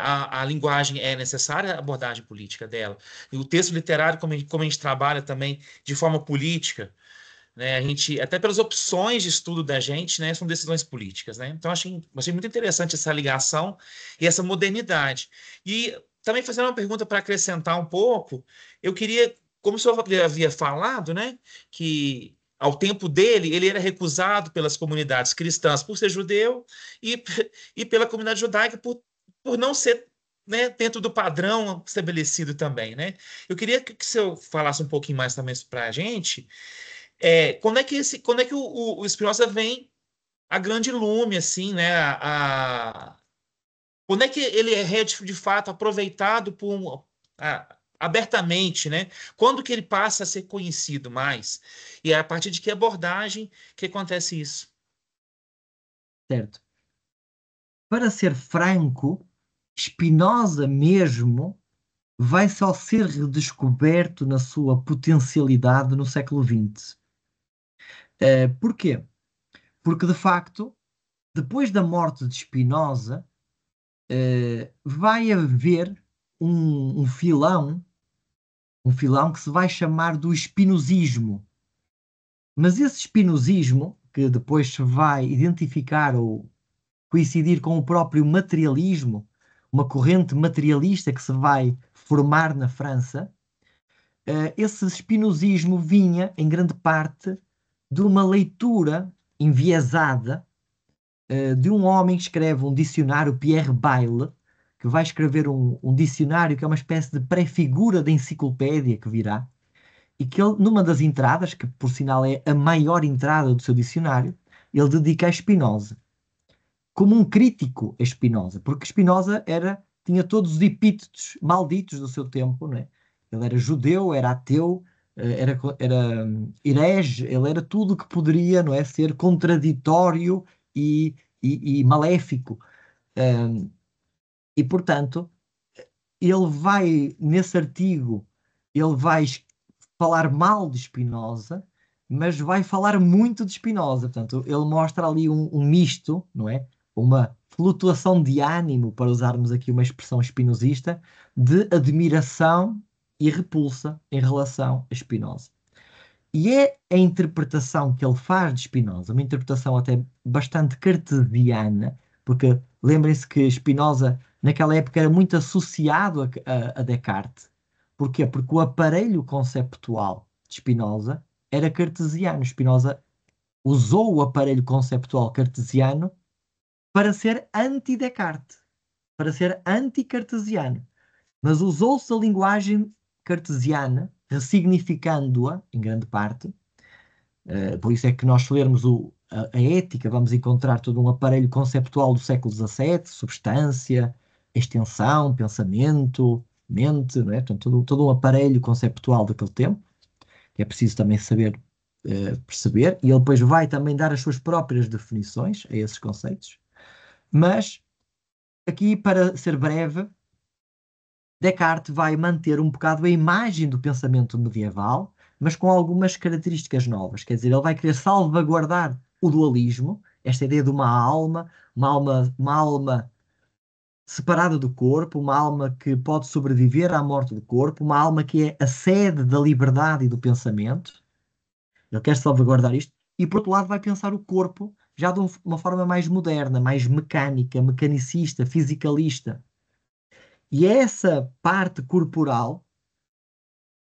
a linguagem é necessária, a abordagem política dela. E o texto literário, como a gente trabalha também de forma política, né? A gente, até pelas opções de estudo da gente, né, são decisões políticas, né? Então, achei muito interessante essa ligação e essa modernidade. E também fazendo uma pergunta para acrescentar um pouco, eu queria, como o senhor havia falado, né, que ao tempo dele, ele era recusado pelas comunidades cristãs por ser judeu e, e pela comunidade judaica por não ser, né, dentro do padrão estabelecido também, né? Eu queria que o senhor falasse um pouquinho mais também para a gente, quando é que o Spinoza vem a grande lume, assim, né? Quando é que ele é de fato aproveitado abertamente, né? Quando que ele passa a ser conhecido mais? E é a partir de que abordagem que acontece isso? Certo. Para ser franco, Spinoza mesmo vai só ser redescoberto na sua potencialidade no século XX. Porquê? Porque, de facto, depois da morte de Spinoza, vai haver um filão que se vai chamar do espinosismo. Mas esse espinosismo, que depois se vai identificar ou coincidir com o próprio materialismo, uma corrente materialista que se vai formar na França, esse espinosismo vinha, em grande parte, de uma leitura enviesada de um homem que escreve um dicionário, Pierre Bayle, que vai escrever um dicionário que é uma espécie de pré-figura da enciclopédia que virá, e que ele, numa das entradas, que por sinal é a maior entrada do seu dicionário, ele dedica a Spinoza, como um crítico a Spinoza, porque Spinoza tinha todos os epítetos malditos do seu tempo, não é? Ele era judeu, era ateu, era herege, ele era tudo que poderia, não é, ser contraditório e maléfico. E, portanto, ele vai, nesse artigo, ele vai falar mal de Spinoza, mas vai falar muito de Spinoza. Portanto, ele mostra ali um misto, não é? Uma flutuação de ânimo, para usarmos aqui uma expressão espinosista, de admiração e repulsa em relação a Spinoza. E é a interpretação que ele faz de Spinoza, uma interpretação até bastante cartesiana, porque lembrem-se que Spinoza, naquela época, era muito associado a Descartes. Porquê? Porque o aparelho conceptual de Spinoza era cartesiano. Spinoza usou o aparelho conceptual cartesiano para ser anti-Descartes, para ser anti-cartesiano. Mas usou-se a linguagem cartesiana, ressignificando-a, em grande parte. Por isso é que nós, se lermos a Ética, vamos encontrar todo um aparelho conceptual do século XVII, substância, extensão, pensamento, mente, não é? Portanto, todo um aparelho conceptual daquele tempo, que é preciso também saber perceber, e ele depois vai também dar as suas próprias definições a esses conceitos. Mas, aqui, para ser breve, Descartes vai manter um bocado a imagem do pensamento medieval, mas com algumas características novas. Quer dizer, ele vai querer salvaguardar o dualismo, esta ideia de uma alma separada do corpo, uma alma que pode sobreviver à morte do corpo, uma alma que é a sede da liberdade e do pensamento. Ele quer salvaguardar isto. E, por outro lado, vai pensar o corpo já de uma forma mais moderna, mais mecânica, mecanicista, fisicalista. E essa parte corporal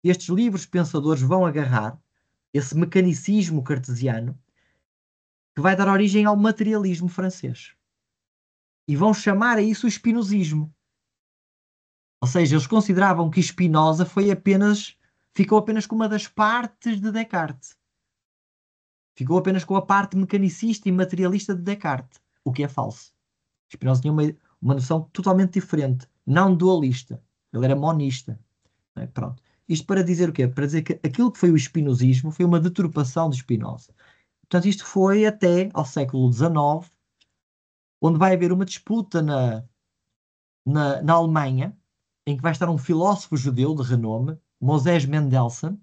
estes livres pensadores vão agarrar esse mecanicismo cartesiano que vai dar origem ao materialismo francês. E vão chamar a isso o espinosismo. Ou seja, eles consideravam que Spinoza ficou apenas com uma das partes de Descartes. Ficou apenas com a parte mecanicista e materialista de Descartes, o que é falso. Spinoza tinha uma noção totalmente diferente, não dualista. Ele era monista. Pronto. Isto para dizer o quê? Para dizer que aquilo que foi o espinosismo foi uma deturpação de Spinoza. Portanto, isto foi até ao século XIX, onde vai haver uma disputa na Alemanha, em que vai estar um filósofo judeu de renome, Moses Mendelssohn,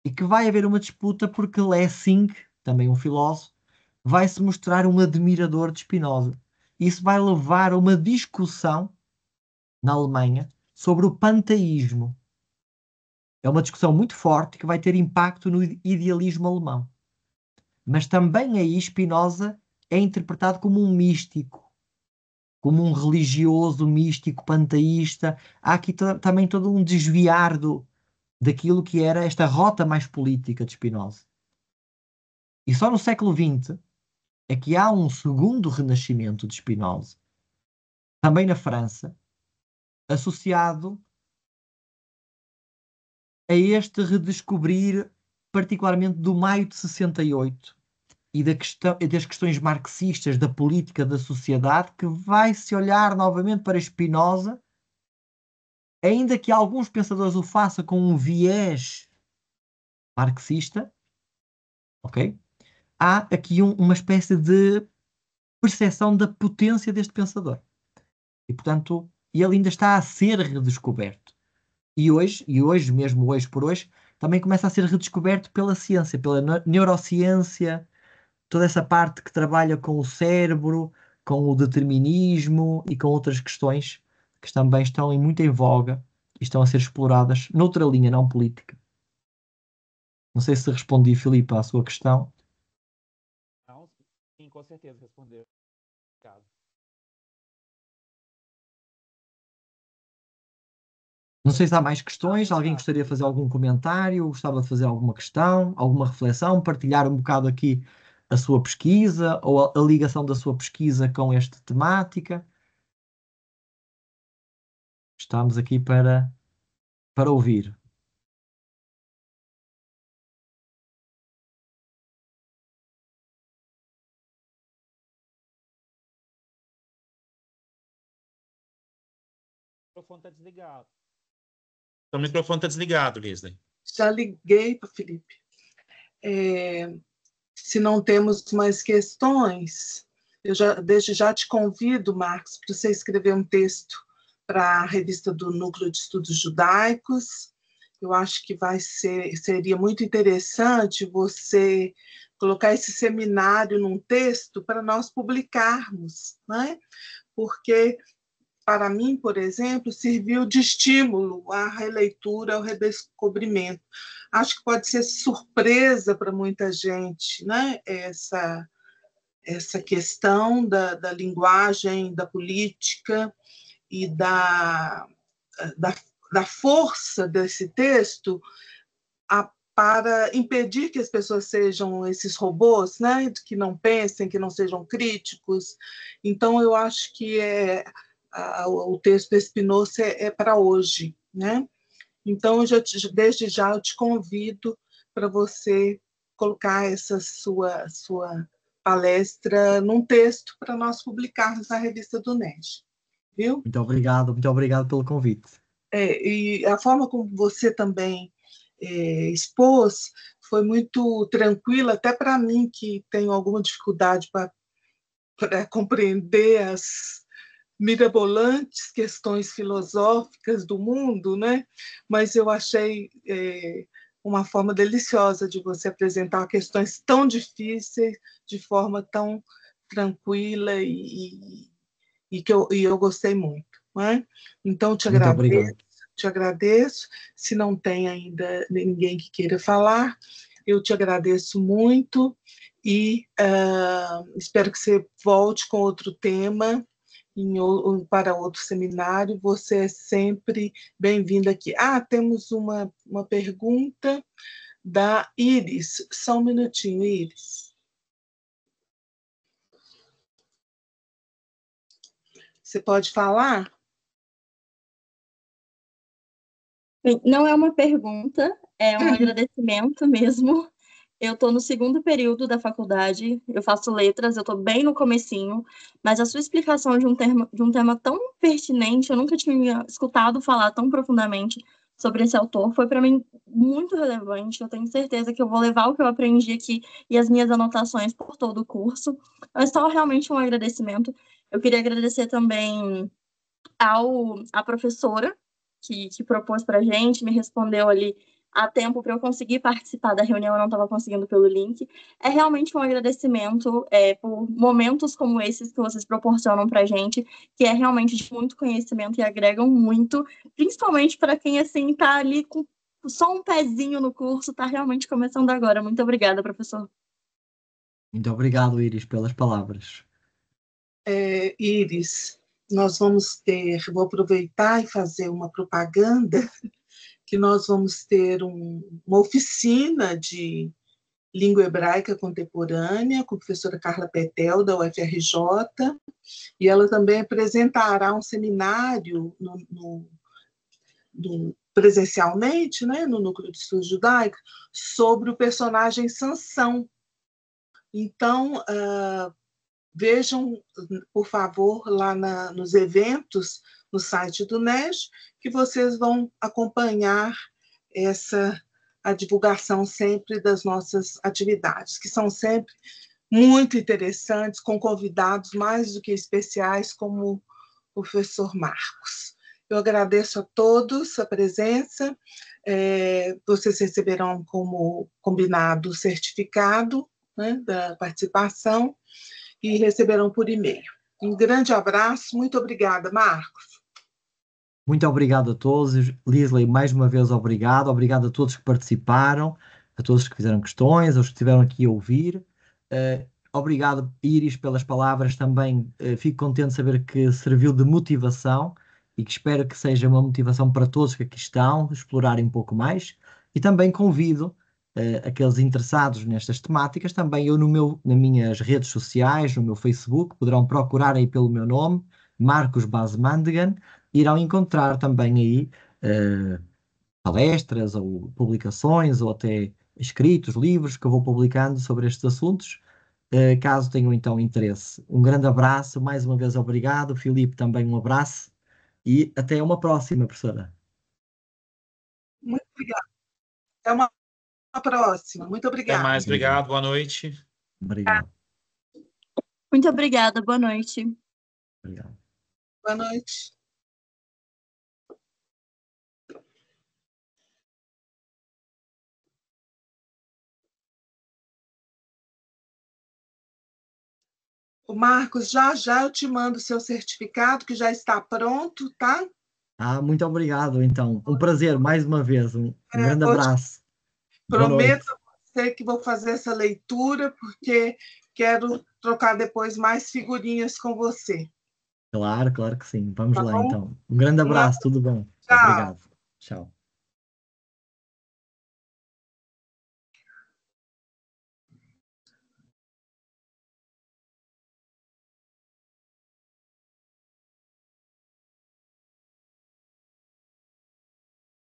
e que vai haver uma disputa porque Lessing, também um filósofo, vai se mostrar um admirador de Spinoza. Isso vai levar a uma discussão na Alemanha sobre o panteísmo. É uma discussão muito forte que vai ter impacto no idealismo alemão. Mas também aí Spinoza é interpretado como um místico, como um religioso místico panteísta. Há aqui também todo um desviar daquilo que era esta rota mais política de Spinoza. E só no século XX é que há um segundo renascimento de Spinoza, também na França, associado a este redescobrir, particularmente do maio de 68, e das questões marxistas, da política, da sociedade, que vai se olhar novamente para Spinoza, ainda que alguns pensadores o façam com um viés marxista, ok? Há aqui uma espécie de percepção da potência deste pensador. E, portanto, ele ainda está a ser redescoberto. E hoje, mesmo hoje por hoje, também começa a ser redescoberto pela ciência, pela neurociência, toda essa parte que trabalha com o cérebro, com o determinismo e com outras questões que também estão muito em voga e estão a ser exploradas noutra linha, não política. Não sei se respondi, Filipe, à sua questão. Não, sim, com certeza respondeu. Não sei se há mais questões. Alguém gostaria de fazer algum comentário? Gostava de fazer alguma questão, alguma reflexão? Partilhar um bocado aqui a sua pesquisa ou a ligação da sua pesquisa com esta temática? Estamos aqui para ouvir. O microfone está desligado. O microfone está desligado, Lisley. Já liguei para o Felipe. Se não temos mais questões, desde já te convido, Marcos, para você escrever um texto para a revista do Núcleo de Estudos Judaicos. Eu acho que seria muito interessante você colocar esse seminário num texto para nós publicarmos, né? Porque, para mim, por exemplo, serviu de estímulo à releitura, ao redescobrimento. Acho que pode ser surpresa para muita gente, né? Essa questão da linguagem, da política e da força desse texto para impedir que as pessoas sejam esses robôs, né? Que não pensem, que não sejam críticos. Então, eu acho que o texto de Spinoza é para hoje, né? Então, desde já eu te convido para você colocar essa sua palestra num texto para nós publicarmos na revista do NED. Viu? Muito obrigado pelo convite. E a forma como você também expôs foi muito tranquila, até para mim, que tenho alguma dificuldade para compreender as mirabolantes questões filosóficas do mundo, né? Mas eu achei uma forma deliciosa de você apresentar questões tão difíceis de forma tão tranquila e eu gostei muito. Né? Então, te agradeço. Se não tem ainda ninguém que queira falar, eu te agradeço muito e espero que você volte com outro tema para outro seminário, você é sempre bem-vindo aqui. Temos uma pergunta da Iris. Só um minutinho, Iris. Você pode falar? Não é uma pergunta, é um agradecimento mesmo. Eu estou no segundo período da faculdade, eu faço letras, eu estou bem no comecinho, mas a sua explicação de um tema tão pertinente, eu nunca tinha escutado falar tão profundamente sobre esse autor, foi para mim muito relevante. Eu tenho certeza que eu vou levar o que eu aprendi aqui e as minhas anotações por todo o curso. Mas só realmente um agradecimento. Eu queria agradecer também à professora que propôs para a gente, me respondeu ali a tempo para eu conseguir participar da reunião, eu não estava conseguindo pelo link. É realmente um agradecimento por momentos como esses que vocês proporcionam para a gente, que é realmente de muito conhecimento e agregam muito, principalmente para quem assim está ali com só um pezinho no curso, está realmente começando agora. Muito obrigada, professor. Muito obrigado, Iris, pelas palavras. Iris, nós vamos vou aproveitar e fazer uma propaganda, que nós vamos ter uma oficina de língua hebraica contemporânea com a professora Carla Petel, da UFRJ, e ela também apresentará um seminário presencialmente, né, no Núcleo de Estudos Judaicos, sobre o personagem Sansão. Então, vejam, por favor, lá nos eventos, no site do NEJ, que vocês vão acompanhar a divulgação sempre das nossas atividades, que são sempre muito interessantes, com convidados mais do que especiais, como o professor Marcos. Eu agradeço a todos a presença. Vocês receberão, como combinado, o certificado, né, da participação, e receberão por e-mail. Um grande abraço, muito obrigada, Marcos. Muito obrigado a todos. Lisley, mais uma vez, obrigado. Obrigado a todos que participaram, a todos que fizeram questões, aos que estiveram aqui a ouvir. Obrigado, Iris, pelas palavras. Também fico contente de saber que serviu de motivação e que espero que seja uma motivação para todos que aqui estão, explorarem um pouco mais. E também convido aqueles interessados nestas temáticas, também eu nas minhas redes sociais, no meu Facebook, poderão procurar aí pelo meu nome, Marcos Basmandegan, irão encontrar também aí palestras ou publicações ou até escritos, livros que eu vou publicando sobre estes assuntos, caso tenham então interesse. Um grande abraço, mais uma vez obrigado, Filipe também um abraço e até uma próxima, professora. Muito obrigada. Até uma próxima. Muito obrigada. Até mais, obrigado, boa noite. Obrigado. Muito obrigada, boa noite. Obrigado. Boa noite. O Marcos, já eu te mando o seu certificado, que já está pronto, tá? Muito obrigado, então. Um prazer, mais uma vez. Um grande abraço. Prometo a você que vou fazer essa leitura, porque quero trocar depois mais figurinhas com você. Claro, claro que sim. Vamos Tá lá, bom? então. Um grande abraço, tudo bom? Tchau. Obrigado. Tchau.